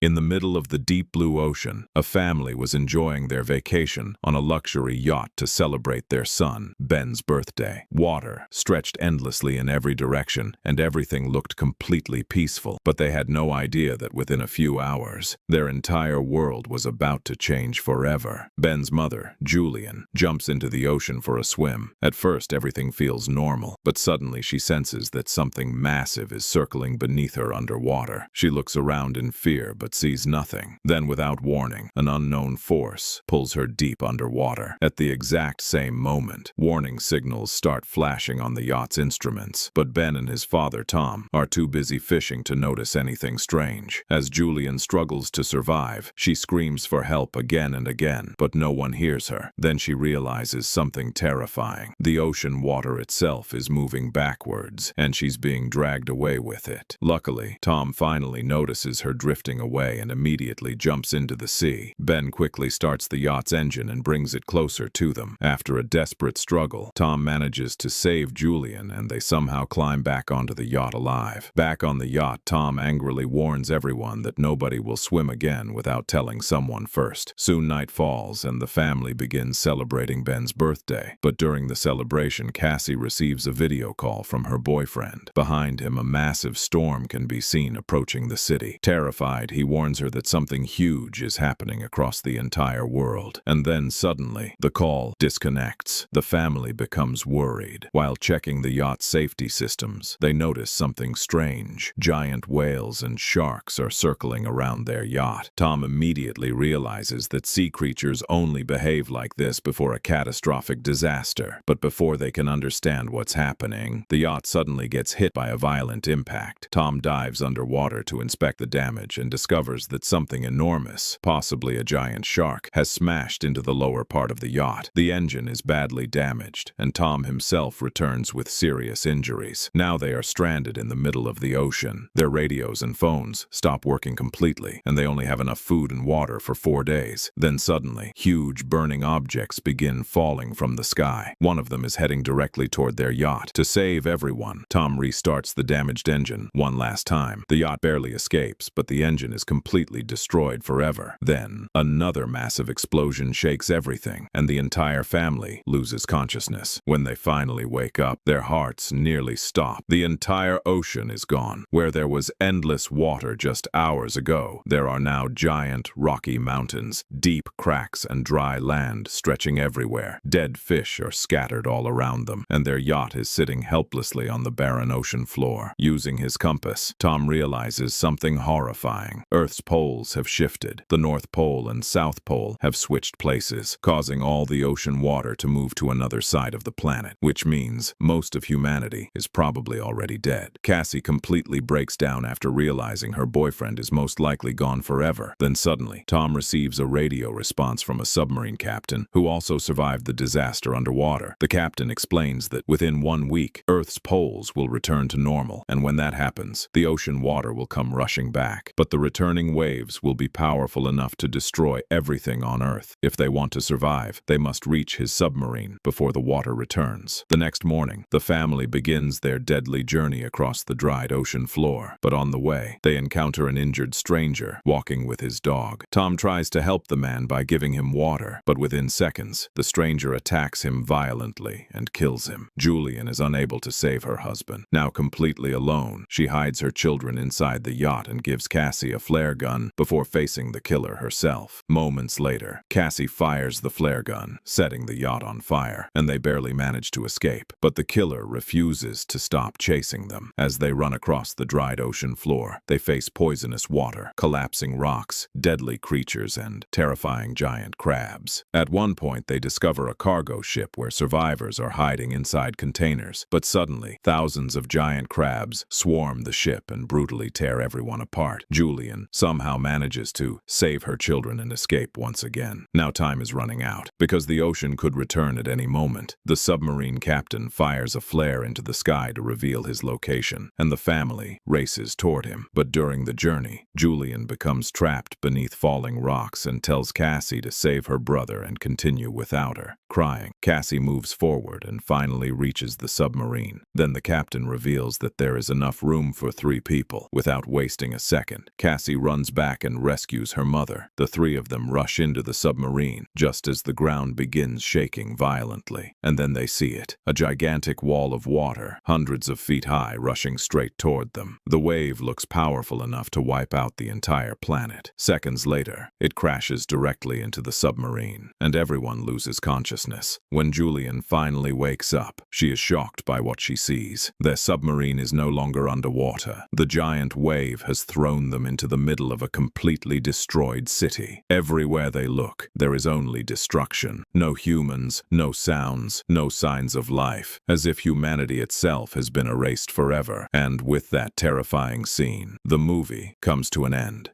In the middle of the deep blue ocean, a family was enjoying their vacation on a luxury yacht to celebrate their son, Ben's birthday. Water stretched endlessly in every direction, and everything looked completely peaceful, but they had no idea that within a few hours, their entire world was about to change forever. Ben's mother, Julian, jumps into the ocean for a swim. At first, everything feels normal, but suddenly she senses that something massive is circling beneath her underwater. She looks around in fear, but sees nothing. Then, without warning, an unknown force pulls her deep underwater. At the exact same moment, warning signals start flashing on the yacht's instruments, but Ben and his father, Tom, are too busy fishing to notice anything strange. As Julian struggles to survive, she screams for help again and again, but no one hears her. Then she realizes something terrifying. The ocean water itself is moving backwards, and she's being dragged away with it. Luckily, Tom finally notices her drifting away and immediately jumps into the sea. Ben quickly starts the yacht's engine and brings it closer to them. After a desperate struggle, Tom manages to save Julian, and they somehow climb back onto the yacht alive. Back on the yacht, Tom angrily warns everyone that nobody will swim again without telling someone first. Soon night falls, and the family begins celebrating Ben's birthday. But during the celebration, Cassie receives a video call from her boyfriend. Behind him, a massive storm can be seen approaching the city. Terrified, he warns her that something huge is happening across the entire world. And then suddenly, the call disconnects. The family becomes worried. While checking the yacht's safety systems, they notice something strange. Giant whales and sharks are circling around their yacht. Tom immediately realizes that sea creatures only behave like this before a catastrophic disaster. But before they can understand what's happening, the yacht suddenly gets hit by a violent impact. Tom dives underwater to inspect the damage and discovers that something enormous, possibly a giant shark, has smashed into the lower part of the yacht. The engine is badly damaged, and Tom himself returns with serious injuries. Now they are stranded in the middle of the ocean. Their radios and phones stop working completely, and they only have enough food and water for 4 days. Then suddenly, huge burning objects begin falling from the sky. One of them is heading directly toward their yacht. To save everyone, Tom restarts the damaged engine one last time. The yacht barely escapes, but the engine is completely destroyed forever. Then, another massive explosion shakes everything, and the entire family loses consciousness. When they finally wake up, their hearts nearly stop. The entire ocean is gone. Where there was endless water just hours ago, there are now giant, rocky mountains, deep cracks and dry land stretching everywhere. Dead fish are scattered all around them, and their yacht is sitting helplessly on the barren ocean floor. Using his compass, Tom realizes something horrifying. Earth's poles have shifted. The North Pole and South Pole have switched places, causing all the ocean water to move to another side of the planet, which means most of humanity is probably already dead. Cassie completely breaks down after realizing her boyfriend is most likely gone forever. Then suddenly, Tom receives a radio response from a submarine captain who also survived the disaster underwater. The captain explains that within 1 week, Earth's poles will return to normal, and when that happens, the ocean water will come rushing back. But the returning waves will be powerful enough to destroy everything on Earth. If they want to survive, they must reach his submarine before the water returns. The next morning, the family begins their deadly journey across the dried ocean floor. But on the way, they encounter an injured stranger walking with his dog. Tom tries to help the man by giving him water, but within seconds, the stranger attacks him violently and kills him. Julian is unable to save her husband. Now completely alone, she hides her children inside the yacht and gives Cassie a flare gun before facing the killer herself. Moments later, Cassie fires the flare gun, setting the yacht on fire, and they barely manage to escape. But the killer refuses to stop chasing them. As they run across the dried ocean floor, they face poisonous water, collapsing rocks, deadly creatures, and terrifying giant crabs. At one point, they discover a cargo ship where survivors are hiding inside containers. But suddenly, thousands of giant crabs swarm the ship and brutally tear everyone apart. Julian somehow manages to save her children and escape once again. Now time is running out. Because the ocean could return at any moment, the submarine captain fires a flare into the sky to reveal his location, and the family races toward him. But during the journey, Julian becomes trapped beneath falling rocks and tells Cassie to save her brother and continue without her. Crying, Cassie moves forward and finally reaches the submarine. Then the captain reveals that there is enough room for 3 people. Without wasting a second, Cassie Cassie runs back and rescues her mother. The three of them rush into the submarine just as the ground begins shaking violently. And then they see it, a gigantic wall of water, hundreds of feet high, rushing straight toward them. The wave looks powerful enough to wipe out the entire planet. Seconds later, it crashes directly into the submarine, and everyone loses consciousness. When Julian finally wakes up, she is shocked by what she sees. Their submarine is no longer underwater. The giant wave has thrown them into the middle of a completely destroyed city. Everywhere they look, there is only destruction. No humans, no sounds, no signs of life, as if humanity itself has been erased forever. And with that terrifying scene, the movie comes to an end.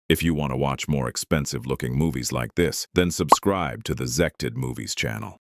If you want to watch more expensive-looking movies like this, then subscribe to the ZEKETED Movies channel.